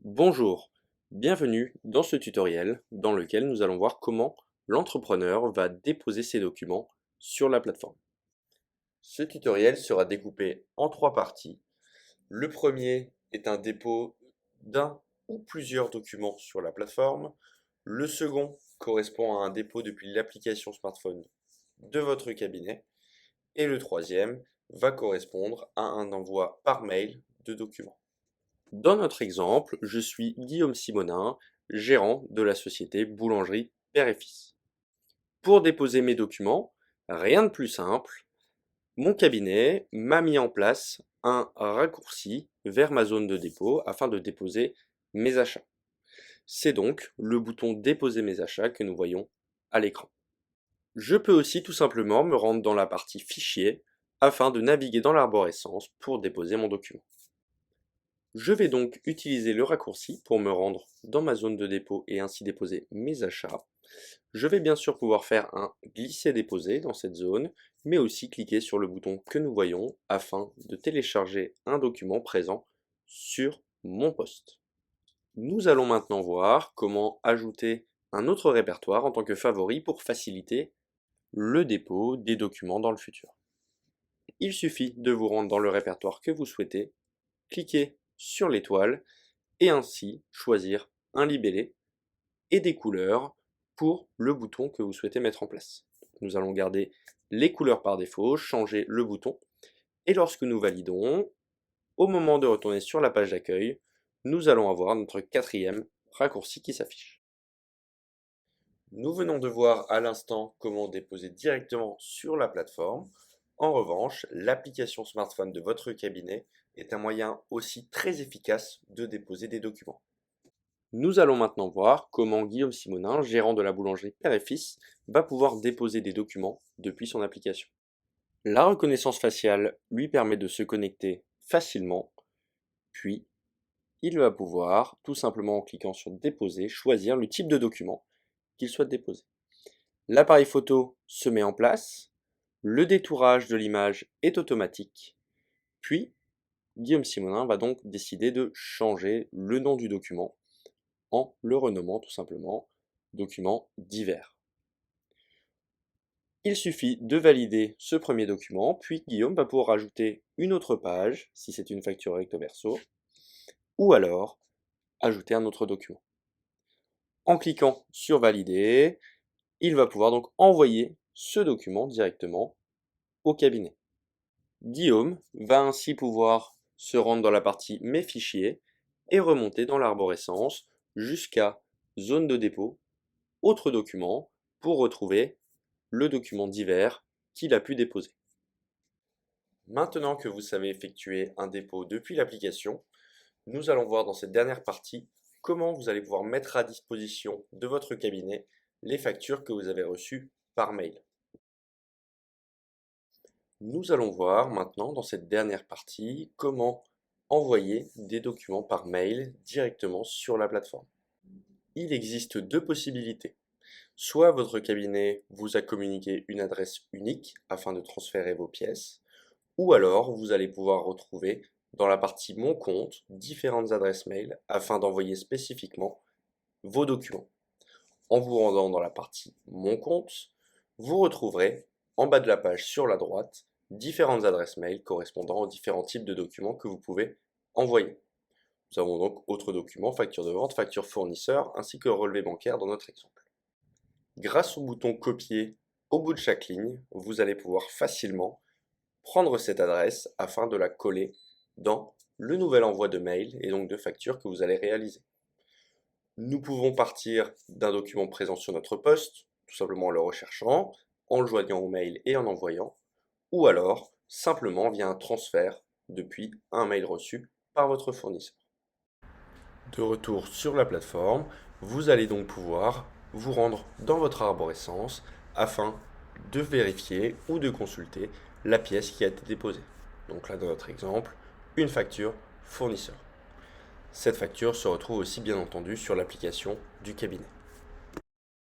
Bonjour, bienvenue dans ce tutoriel dans lequel nous allons voir comment l'entrepreneur va déposer ses documents sur la plateforme. Ce tutoriel sera découpé en trois parties. Le premier est un dépôt d'un ou plusieurs documents sur la plateforme. Le second correspond à un dépôt depuis l'application smartphone de votre cabinet. Et le troisième va correspondre à un envoi par mail de documents. Dans notre exemple, je suis Guillaume Simonin, gérant de la société Boulangerie Père et Fils. Pour déposer mes documents, rien de plus simple, mon cabinet m'a mis en place un raccourci vers ma zone de dépôt afin de déposer mes achats. C'est donc le bouton Déposer mes achats que nous voyons à l'écran. Je peux aussi tout simplement me rendre dans la partie Fichier afin de naviguer dans l'arborescence pour déposer mon document. Je vais donc utiliser le raccourci pour me rendre dans ma zone de dépôt et ainsi déposer mes achats. Je vais bien sûr pouvoir faire un glisser-déposer dans cette zone, mais aussi cliquer sur le bouton que nous voyons afin de télécharger un document présent sur mon poste. Nous allons maintenant voir comment ajouter un autre répertoire en tant que favori pour faciliter le dépôt des documents dans le futur. Il suffit de vous rendre dans le répertoire que vous souhaitez, cliquer sur l'étoile et ainsi choisir un libellé et des couleurs pour le bouton que vous souhaitez mettre en place. Nous allons garder les couleurs par défaut, changer le bouton et lorsque nous validons, au moment de retourner sur la page d'accueil, nous allons avoir notre quatrième raccourci qui s'affiche. Nous venons de voir à l'instant comment déposer directement sur la plateforme. En revanche, l'application smartphone de votre cabinet est un moyen aussi très efficace de déposer des documents. Nous allons maintenant voir comment Guillaume Simonin, gérant de la boulangerie Père et Fils, va pouvoir déposer des documents depuis son application. La reconnaissance faciale lui permet de se connecter facilement, puis il va pouvoir, tout simplement en cliquant sur Déposer, choisir le type de document qu'il souhaite déposer. L'appareil photo se met en place, le détourage de l'image est automatique, puis Guillaume Simonin va donc décider de changer le nom du document en le renommant tout simplement document divers. Il suffit de valider ce premier document, puis Guillaume va pouvoir ajouter une autre page, si c'est une facture recto verso, ou alors ajouter un autre document. En cliquant sur valider, il va pouvoir donc envoyer ce document directement au cabinet. Guillaume va ainsi pouvoir se rendre dans la partie Mes fichiers et remonter dans l'arborescence jusqu'à Zone de dépôt, Autres documents, pour retrouver le document divers qu'il a pu déposer. Maintenant que vous savez effectuer un dépôt depuis l'application, nous allons voir dans cette dernière partie comment vous allez pouvoir mettre à disposition de votre cabinet les factures que vous avez reçues par mail. Nous allons voir maintenant dans cette dernière partie comment envoyer des documents par mail directement sur la plateforme. Il existe deux possibilités. Soit votre cabinet vous a communiqué une adresse unique afin de transférer vos pièces, ou alors vous allez pouvoir retrouver dans la partie Mon compte différentes adresses mail afin d'envoyer spécifiquement vos documents. En vous rendant dans la partie Mon compte, vous retrouverez en bas de la page sur la droite différentes adresses mail correspondant aux différents types de documents que vous pouvez envoyer. Nous avons donc autres documents, facture de vente, facture fournisseur, ainsi que relevé bancaire dans notre exemple. Grâce au bouton Copier au bout de chaque ligne, vous allez pouvoir facilement prendre cette adresse afin de la coller dans le nouvel envoi de mail et donc de facture que vous allez réaliser. Nous pouvons partir d'un document présent sur notre poste, tout simplement en le recherchant, en le joignant au mail et en envoyant, ou alors simplement via un transfert depuis un mail reçu par votre fournisseur. De retour sur la plateforme, vous allez donc pouvoir vous rendre dans votre arborescence afin de vérifier ou de consulter la pièce qui a été déposée. Donc là, dans notre exemple, une facture fournisseur. Cette facture se retrouve aussi bien entendu sur l'application du cabinet.